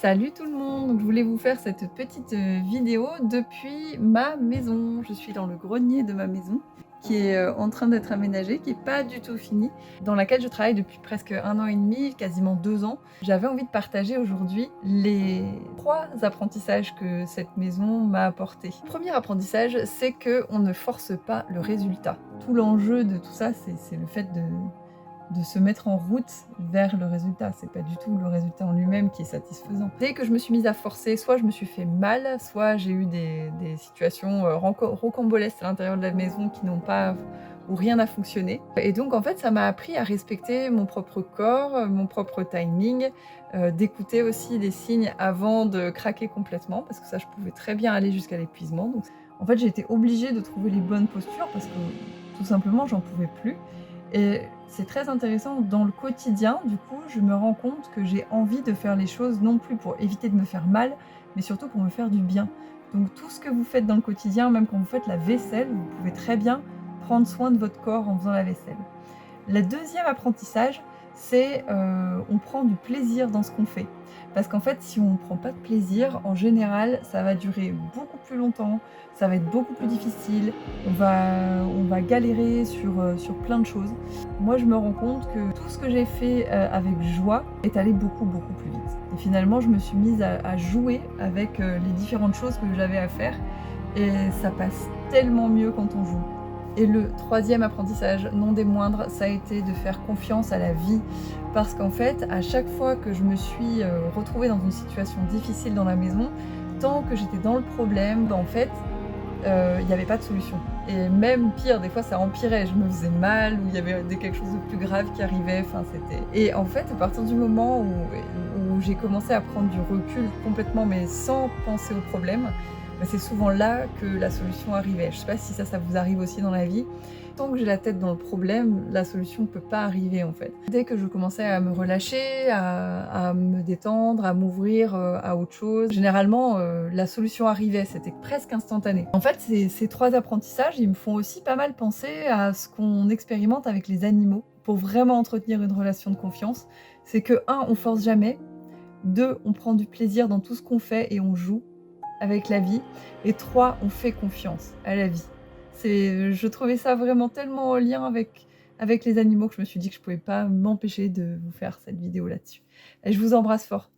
Salut tout le monde! Donc je voulais vous faire cette petite vidéo depuis ma maison. Je suis dans le grenier de ma maison qui est en train d'être aménagée, qui est pas du tout finie, dans laquelle je travaille depuis presque 1 an et demi, quasiment 2 ans. J'avais envie de partager aujourd'hui les 3 apprentissages que cette maison m'a apportés. Premier apprentissage, c'est qu'on ne force pas le résultat. Tout l'enjeu de tout ça, c'est le fait de se mettre en route vers le résultat. C'est pas du tout le résultat en lui-même qui est satisfaisant. Dès que je me suis mise à forcer, soit je me suis fait mal, soit j'ai eu des situations rocambolesques à l'intérieur de la maison qui n'ont pas où rien n'a fonctionné. Et donc en fait, ça m'a appris à respecter mon propre corps, mon propre timing, d'écouter aussi les signes avant de craquer complètement, parce que ça, je pouvais très bien aller jusqu'à l'épuisement. Donc en fait, j'ai été obligée de trouver les bonnes postures parce que tout simplement, j'en pouvais plus. Et c'est très intéressant dans le quotidien, du coup, je me rends compte que j'ai envie de faire les choses non plus pour éviter de me faire mal, mais surtout pour me faire du bien. Donc tout ce que vous faites dans le quotidien, même quand vous faites la vaisselle, vous pouvez très bien prendre soin de votre corps en faisant la vaisselle. Le deuxième apprentissage, c'est, on prend du plaisir dans ce qu'on fait. Parce qu'en fait, si on ne prend pas de plaisir, en général, ça va durer beaucoup plus longtemps, ça va être beaucoup plus difficile, on va galérer sur plein de choses. Moi, je me rends compte que tout ce que j'ai fait, avec joie est allé beaucoup, beaucoup plus vite. Et finalement, je me suis mise à jouer avec, les différentes choses que j'avais à faire et ça passe tellement mieux quand on joue. Et le troisième apprentissage, non des moindres, ça a été de faire confiance à la vie. Parce qu'en fait, à chaque fois que je me suis retrouvée dans une situation difficile dans la maison, tant que j'étais dans le problème, en fait, il n'y avait pas de solution. Et même pire, des fois ça empirait, je me faisais mal, ou il y avait quelque chose de plus grave qui arrivait, enfin c'était... Et en fait, à partir du moment où j'ai commencé à prendre du recul complètement, mais sans penser au problème, bah, c'est souvent là que la solution arrivait. Je sais pas si ça vous arrive aussi dans la vie. Tant que j'ai la tête dans le problème, la solution ne peut pas arriver en fait. Dès que je commençais à me relâcher, à me détendre, à m'ouvrir à autre chose, généralement la solution arrivait, c'était presque instantané. En fait, ces 3 apprentissages, ils me font aussi pas mal penser à ce qu'on expérimente avec les animaux pour vraiment entretenir une relation de confiance. C'est que 1, on force jamais, 2, on prend du plaisir dans tout ce qu'on fait et on joue avec la vie, et 3, on fait confiance à la vie. Je trouvais ça vraiment tellement en lien avec les animaux que je me suis dit que je pouvais pas m'empêcher de vous faire cette vidéo là-dessus. Et je vous embrasse fort.